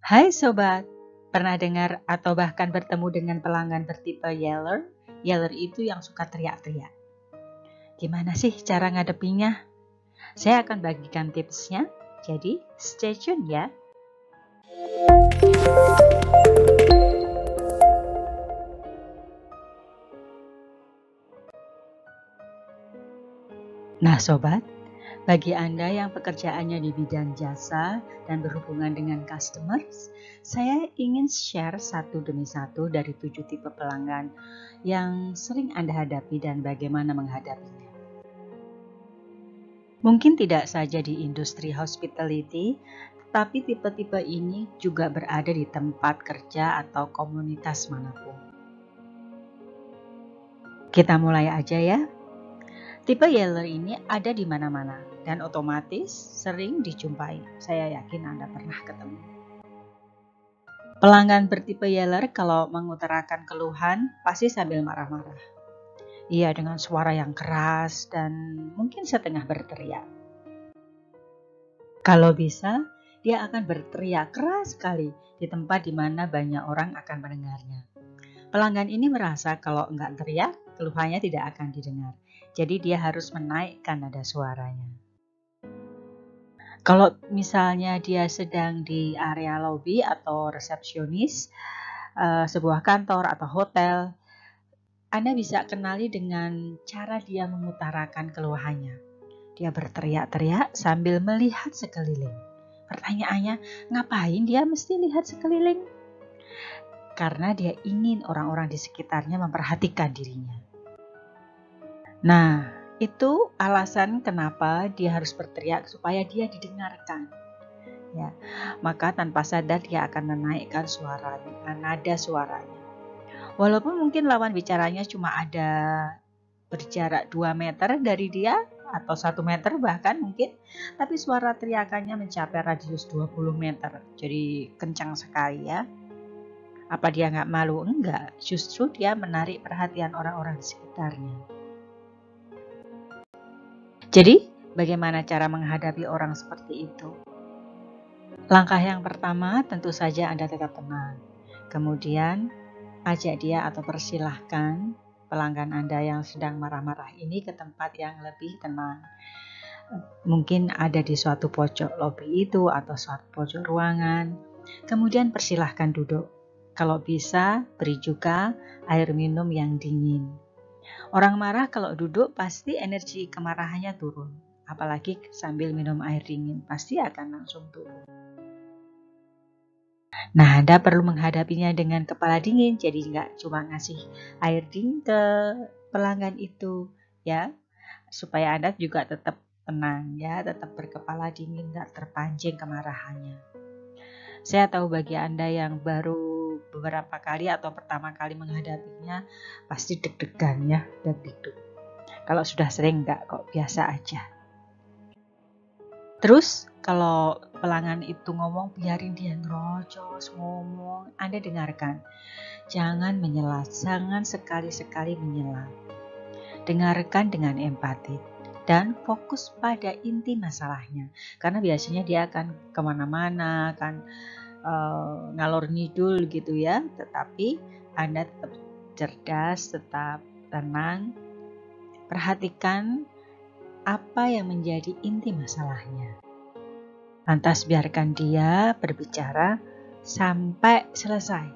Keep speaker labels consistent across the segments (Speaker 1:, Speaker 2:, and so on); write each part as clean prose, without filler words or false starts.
Speaker 1: Hai Sobat, pernah dengar atau bahkan bertemu dengan pelanggan bertipe Yeller? Yeller itu yang suka teriak-teriak. Gimana sih cara ngadepinya? Saya akan bagikan tipsnya, jadi stay tune ya. Nah Sobat, bagi Anda yang pekerjaannya di bidang jasa dan berhubungan dengan customers, saya ingin share satu demi satu dari 7 tipe pelanggan yang sering Anda hadapi dan bagaimana menghadapinya. Mungkin tidak saja di industri hospitality, tetapi tipe-tipe ini juga berada di tempat kerja atau komunitas manapun. Kita mulai aja ya. Tipe Yeller ini ada di mana-mana dan otomatis sering dijumpai. Saya yakin Anda pernah ketemu. Pelanggan bertipe Yeller kalau mengutarakan keluhan pasti sambil marah-marah. Iya, dengan suara yang keras dan mungkin setengah berteriak. Kalau bisa, dia akan berteriak keras sekali di tempat di mana banyak orang akan mendengarnya. Pelanggan ini merasa kalau enggak teriak, keluhannya tidak akan didengar. Jadi dia harus menaikkan nada suaranya. Kalau misalnya dia sedang di area lobby atau resepsionis, sebuah kantor atau hotel, Anda bisa kenali dengan cara dia mengutarakan keluhannya. Dia berteriak-teriak sambil melihat sekeliling. Pertanyaannya, ngapain dia mesti lihat sekeliling? Karena dia ingin orang-orang di sekitarnya memperhatikan dirinya. Nah, itu alasan kenapa dia harus berteriak supaya dia didengarkan. Ya, maka tanpa sadar dia akan menaikkan nada suaranya. Walaupun mungkin lawan bicaranya cuma ada berjarak 2 meter dari dia atau 1 meter bahkan mungkin, tapi suara teriakannya mencapai radius 20 meter. Jadi kencang sekali ya. Apa dia nggak malu? Enggak, justru dia menarik perhatian orang-orang di sekitarnya. Jadi, bagaimana cara menghadapi orang seperti itu? Langkah yang pertama, tentu saja Anda tetap tenang. Kemudian, ajak dia atau persilahkan pelanggan Anda yang sedang marah-marah ini ke tempat yang lebih tenang. Mungkin ada di suatu pojok lobi itu atau suatu pojok ruangan. Kemudian persilahkan duduk. Kalau bisa, beri juga air minum yang dingin. Orang marah kalau duduk pasti energi kemarahannya turun. Apalagi sambil minum air dingin, pasti akan langsung turun. Nah, Anda perlu menghadapinya dengan kepala dingin, jadi nggak cuma ngasih air dingin ke pelanggan itu, ya, supaya Anda juga tetap tenang, ya, tetap berkepala dingin, nggak terpancing kemarahannya. Saya tahu bagi Anda yang baru beberapa kali atau pertama kali menghadapinya, pasti deg-degan ya, deg-deg. Kalau sudah sering nggak kok, biasa aja. Terus kalau pelanggan itu ngomong, biarin dia ngerocos ngomong, Anda dengarkan. Jangan menyela, jangan sekali-sekali menyela. Dengarkan dengan empati dan fokus pada inti masalahnya. Karena biasanya dia akan kemana-mana, akan ngalor ngidul gitu ya. Tetapi Anda tetap cerdas, tetap tenang. Perhatikan apa yang menjadi inti masalahnya. Lantas biarkan dia berbicara sampai selesai.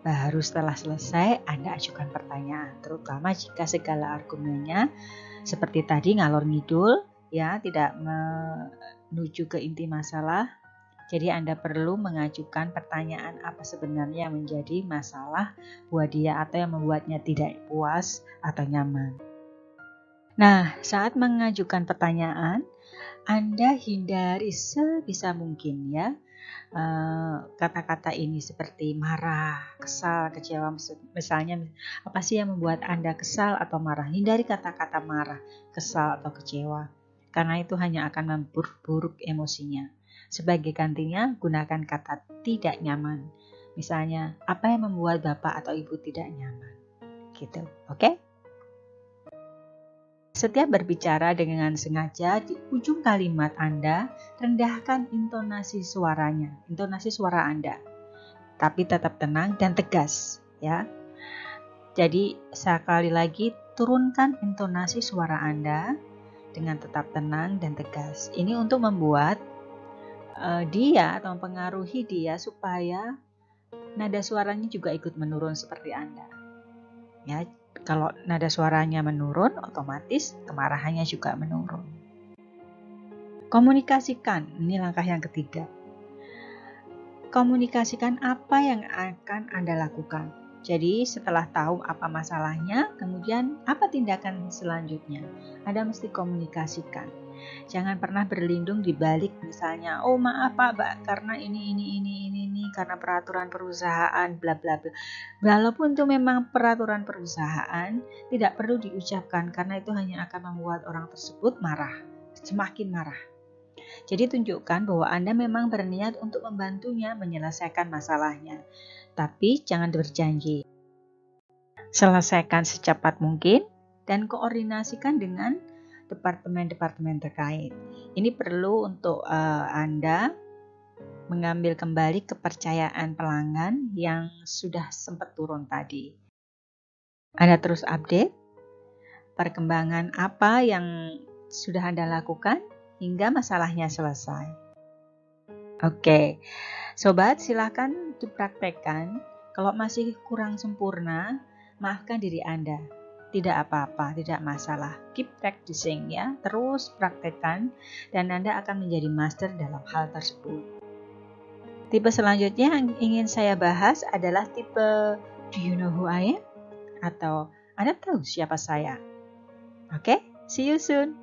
Speaker 1: Baru setelah selesai, Anda ajukan pertanyaan, terutama jika segala argumennya seperti tadi ngalor ngidul, ya, tidak menuju ke inti masalah. Jadi Anda perlu mengajukan pertanyaan apa sebenarnya yang menjadi masalah buat dia atau yang membuatnya tidak puas atau nyaman. Nah, saat mengajukan pertanyaan, Anda hindari sebisa mungkin ya kata-kata ini seperti marah, kesal, kecewa. Misalnya, apa sih yang membuat Anda kesal atau marah? Hindari kata-kata marah, kesal, atau kecewa, karena itu hanya akan memperburuk emosinya. Sebagai gantinya, gunakan kata tidak nyaman. Misalnya, apa yang membuat Bapak atau Ibu tidak nyaman? Gitu, oke? Setiap berbicara dengan sengaja, di ujung kalimat Anda, rendahkan intonasi suaranya, intonasi suara Anda. Tapi tetap tenang dan tegas, ya. Jadi, sekali lagi, turunkan intonasi suara Anda dengan tetap tenang dan tegas. Ini untuk membuat dia atau mempengaruhi dia supaya nada suaranya juga ikut menurun seperti Anda. Ya, kalau nada suaranya menurun, otomatis kemarahannya juga menurun. Komunikasikan, ini langkah yang ketiga. Komunikasikan apa yang akan Anda lakukan. Jadi setelah tahu apa masalahnya, kemudian apa tindakan selanjutnya. Anda mesti komunikasikan. Jangan pernah berlindung di balik misalnya, oh maaf Pak, karena ini, karena peraturan perusahaan, bla bla bla. Walaupun itu memang peraturan perusahaan, tidak perlu diucapkan karena itu hanya akan membuat orang tersebut marah, semakin marah. Jadi tunjukkan bahwa Anda memang berniat untuk membantunya menyelesaikan masalahnya. Tapi jangan berjanji. Selesaikan secepat mungkin dan koordinasikan dengan departemen-departemen terkait. Ini perlu untuk Anda mengambil kembali kepercayaan pelanggan yang sudah sempat turun tadi. Anda terus update perkembangan apa yang sudah Anda lakukan hingga masalahnya selesai. Oke, sobat, silakan dipraktekkan. Kalau masih kurang sempurna, maafkan diri Anda. Tidak apa-apa, tidak masalah. Keep practicing ya, terus praktekkan dan Anda akan menjadi master dalam hal tersebut. Tipe selanjutnya yang ingin saya bahas adalah tipe Do you know who I am? Atau Anda tahu siapa saya? Oke, see you soon.